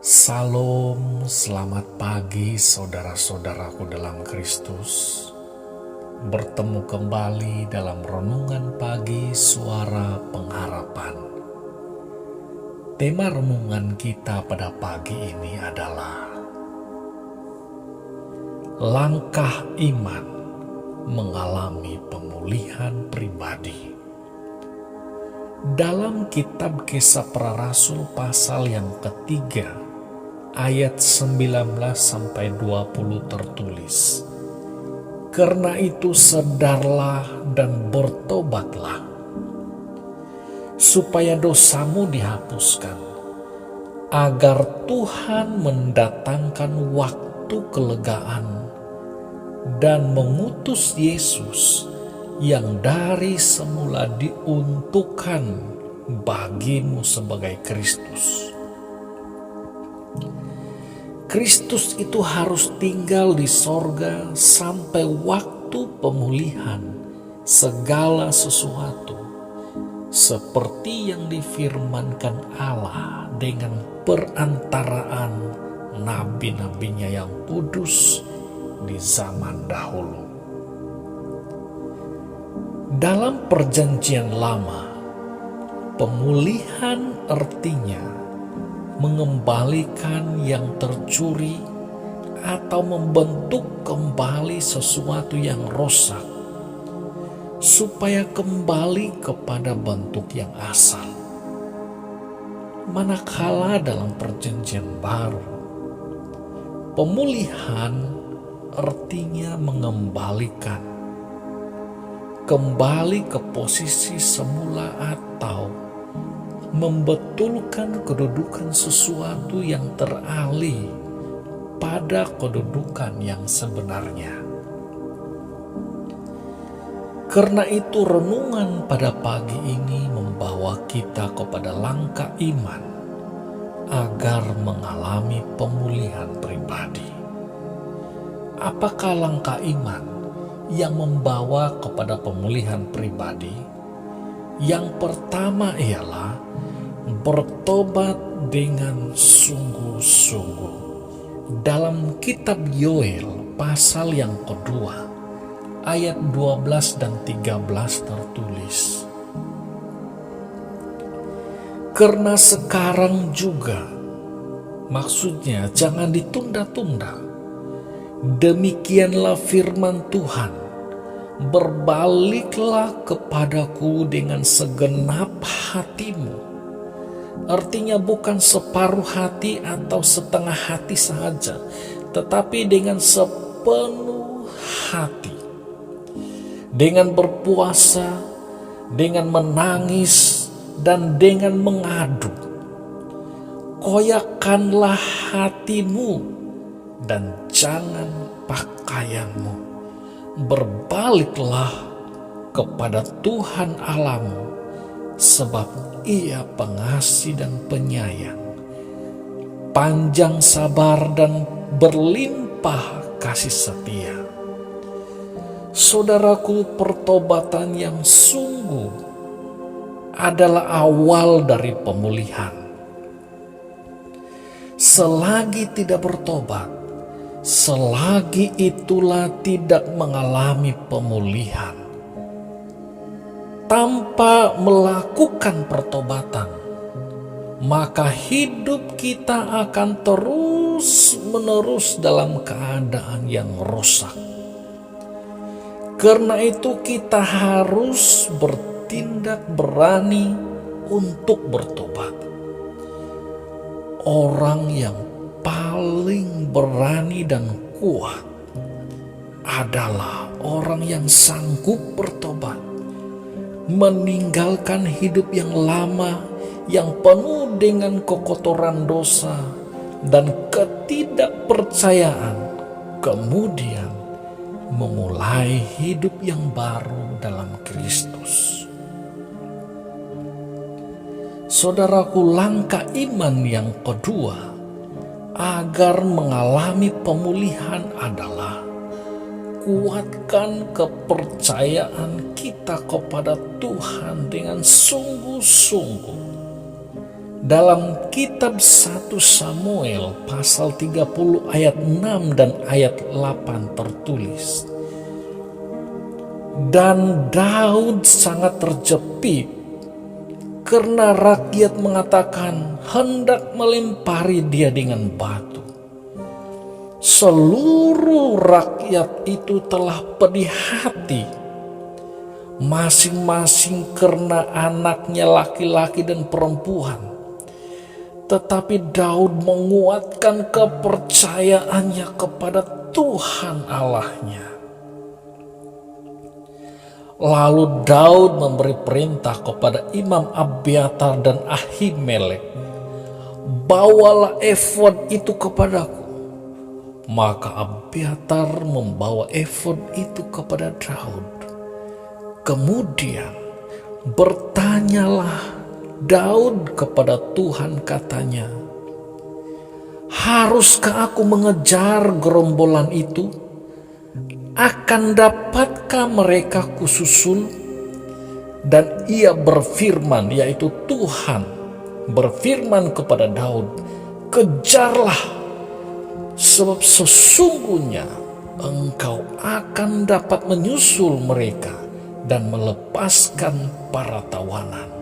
Salam, selamat pagi saudara-saudaraku dalam Kristus. Bertemu kembali dalam renungan pagi Suara Pengharapan. Tema renungan kita pada pagi ini adalah langkah iman mengalami pemulihan pribadi. Dalam kitab Kisah Para Rasul pasal yang ketiga, ayat 19-20 tertulis, "Karena itu sadarlah dan bertobatlah, supaya dosamu dihapuskan, agar Tuhan mendatangkan waktu kelegaan dan mengutus Yesus yang dari semula diuntukkan bagimu sebagai Kristus." Kristus itu harus tinggal di sorga sampai waktu pemulihan segala sesuatu, seperti yang difirmankan Allah dengan perantaraan nabi-nabinya yang kudus di zaman dahulu. Dalam Perjanjian Lama, pemulihan artinya mengembalikan yang tercuri atau membentuk kembali sesuatu yang rusak supaya kembali kepada bentuk yang asal. Manakala dalam Perjanjian Baru, pemulihan artinya mengembalikan kembali ke posisi semula atau membetulkan kedudukan sesuatu yang teralih pada kedudukan yang sebenarnya. Karena itu renungan pada pagi ini membawa kita kepada langkah iman agar mengalami pemulihan pribadi. Apakah langkah iman yang membawa kepada pemulihan pribadi? Yang pertama ialah bertobat dengan sungguh-sungguh. Dalam kitab Yoel pasal yang kedua, ayat 12 dan 13 tertulis, "Karena sekarang juga," maksudnya jangan ditunda-tunda, "demikianlah firman Tuhan, berbaliklah kepadaku dengan segenap hatimu." Artinya bukan separuh hati atau setengah hati saja, tetapi dengan sepenuh hati. Dengan berpuasa, dengan menangis, dan dengan mengadu. Koyakkanlah hatimu dan jangan pakaianmu. Berbaliklah kepada Tuhan Allahmu, sebab Ia pengasih dan penyayang, panjang sabar dan berlimpah kasih setia. Saudaraku, pertobatan yang sungguh adalah awal dari pemulihan. Selagi tidak bertobat, selagi itulah tidak mengalami pemulihan. Tanpa melakukan pertobatan, maka hidup kita akan terus-menerus dalam keadaan yang rusak. Karena itu kita harus bertindak berani untuk bertobat. Orang yang paling berani dan kuat adalah orang yang sanggup bertobat, meninggalkan hidup yang lama yang penuh dengan kekotoran dosa dan ketidakpercayaan, kemudian memulai hidup yang baru dalam Kristus. Saudaraku, langkah iman yang kedua agar mengalami pemulihan adalah kuatkan kepercayaan kita kepada Tuhan dengan sungguh-sungguh Dalam kitab 1 Samuel pasal 30 ayat 6 dan ayat 8 tertulis, "Dan Daud sangat terjepit karena rakyat mengatakan hendak melempari dia dengan batu. Seluruh rakyat itu telah pedih hati, masing-masing karena anaknya laki-laki dan perempuan. Tetapi Daud menguatkan kepercayaannya kepada Tuhan Allahnya. Lalu Daud memberi perintah kepada Imam Abiatar dan Ahimelek, 'Bawalah efod itu kepadaku.' Maka Abiatar membawa efod itu kepada Daud. Kemudian bertanyalah Daud kepada Tuhan, katanya, 'Haruskah aku mengejar gerombolan itu? Akan dapatkah mereka kususul?' Dan ia berfirman, yaitu Tuhan berfirman kepada Daud, 'Kejarlah, sebab sesungguhnya engkau akan dapat menyusul mereka dan melepaskan para tawanan.'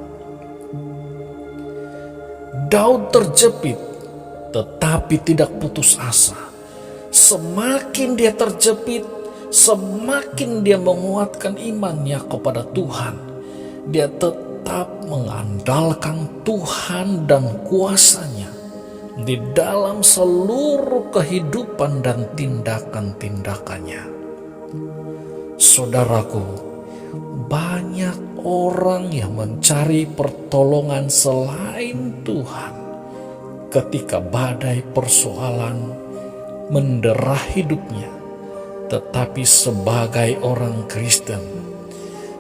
Daud terjepit, tetapi tidak putus asa. Semakin dia terjepit, semakin dia menguatkan imannya kepada Tuhan. Dia tetap mengandalkan Tuhan dan kuasa-Nya di dalam seluruh kehidupan dan tindakan-tindakannya. Saudaraku, banyak orang yang mencari pertolongan selain Tuhan ketika badai persoalan mendera hidupnya. Tetapi sebagai orang Kristen,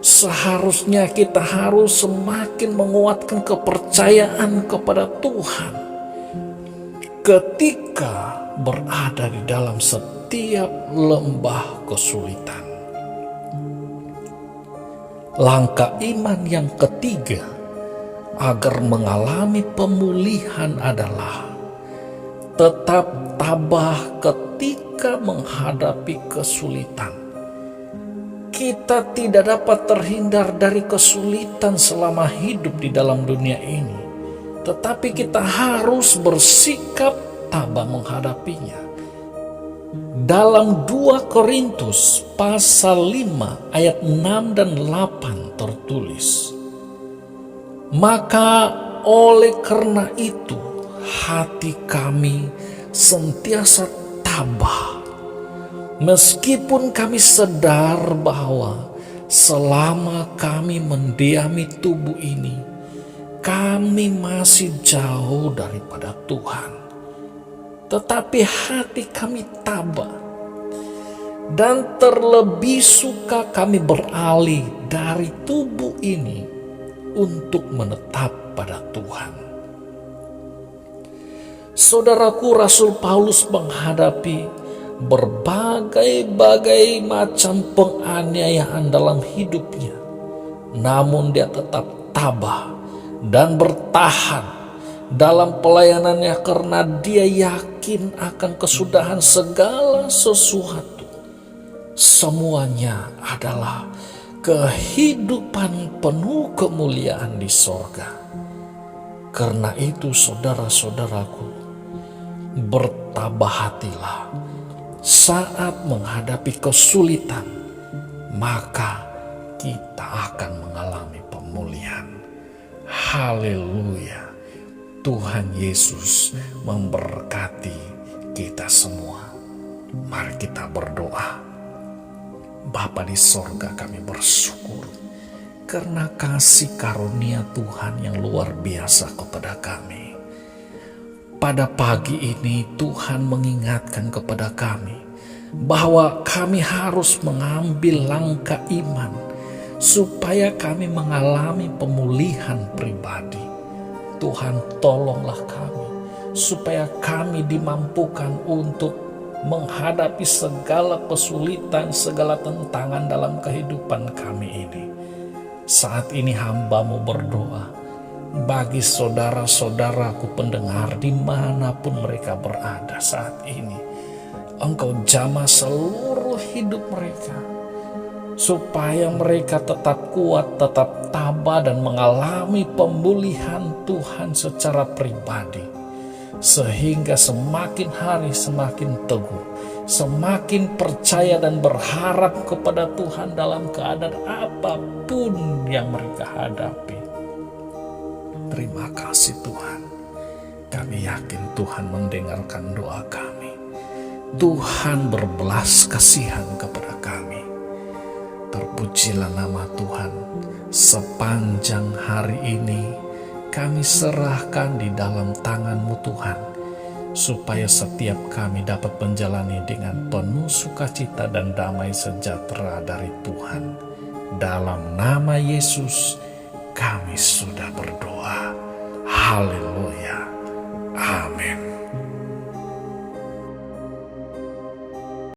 seharusnya kita harus semakin menguatkan kepercayaan kepada Tuhan ketika berada di dalam setiap lembah kesulitan. Langkah iman yang ketiga agar mengalami pemulihan adalah tetap tabah ketika menghadapi kesulitan. Kita tidak dapat terhindar dari kesulitan selama hidup di dalam dunia ini, tetapi kita harus bersikap tabah menghadapinya. Dalam 2 Korintus pasal 5 ayat 6 dan 8 tertulis, "Maka oleh karena itu hati kami sentiasa tabah, meskipun kami sadar bahwa selama kami mendiami tubuh ini, kami masih jauh daripada Tuhan. Tetapi hati kami tabah, dan terlebih suka kami beralih dari tubuh ini untuk menetap pada Tuhan." Saudaraku, Rasul Paulus menghadapi berbagai macam penganiayaan dalam hidupnya. Namun dia tetap tabah dan bertahan dalam pelayanannya karena dia yakin akan kesudahan segala sesuatu. Semuanya adalah kehidupan penuh kemuliaan di sorga. Karena itu saudara-saudaraku, bertabah hatilah saat menghadapi kesulitan, maka kita akan mengalami pemulihan. Haleluya. Tuhan Yesus memberkati kita semua. Mari kita berdoa. Bapa di sorga, kami bersyukur karena kasih karunia Tuhan yang luar biasa kepada kami. Pada pagi ini Tuhan mengingatkan kepada kami bahwa kami harus mengambil langkah iman supaya kami mengalami pemulihan pribadi. Tuhan, tolonglah kami supaya kami dimampukan untuk menghadapi segala kesulitan, segala tantangan dalam kehidupan kami ini. Saat ini hamba-Mu berdoa, bagi saudara-saudaraku pendengar dimanapun mereka berada saat ini. Engkau jamah seluruh hidup mereka, supaya mereka tetap kuat, tetap tabah, dan mengalami pemulihan Tuhan secara pribadi, sehingga semakin hari semakin teguh, semakin percaya dan berharap kepada Tuhan dalam keadaan apapun yang mereka hadapi. Terima kasih Tuhan. Kami yakin Tuhan mendengarkan doa kami. Tuhan berbelas kasihan kepada kami. Terpujilah nama Tuhan. Sepanjang hari ini kami serahkan di dalam tangan-Mu Tuhan, supaya setiap kami dapat menjalani dengan penuh sukacita dan damai sejahtera dari Tuhan. Dalam nama Yesus kami sudah berdoa. Haleluya.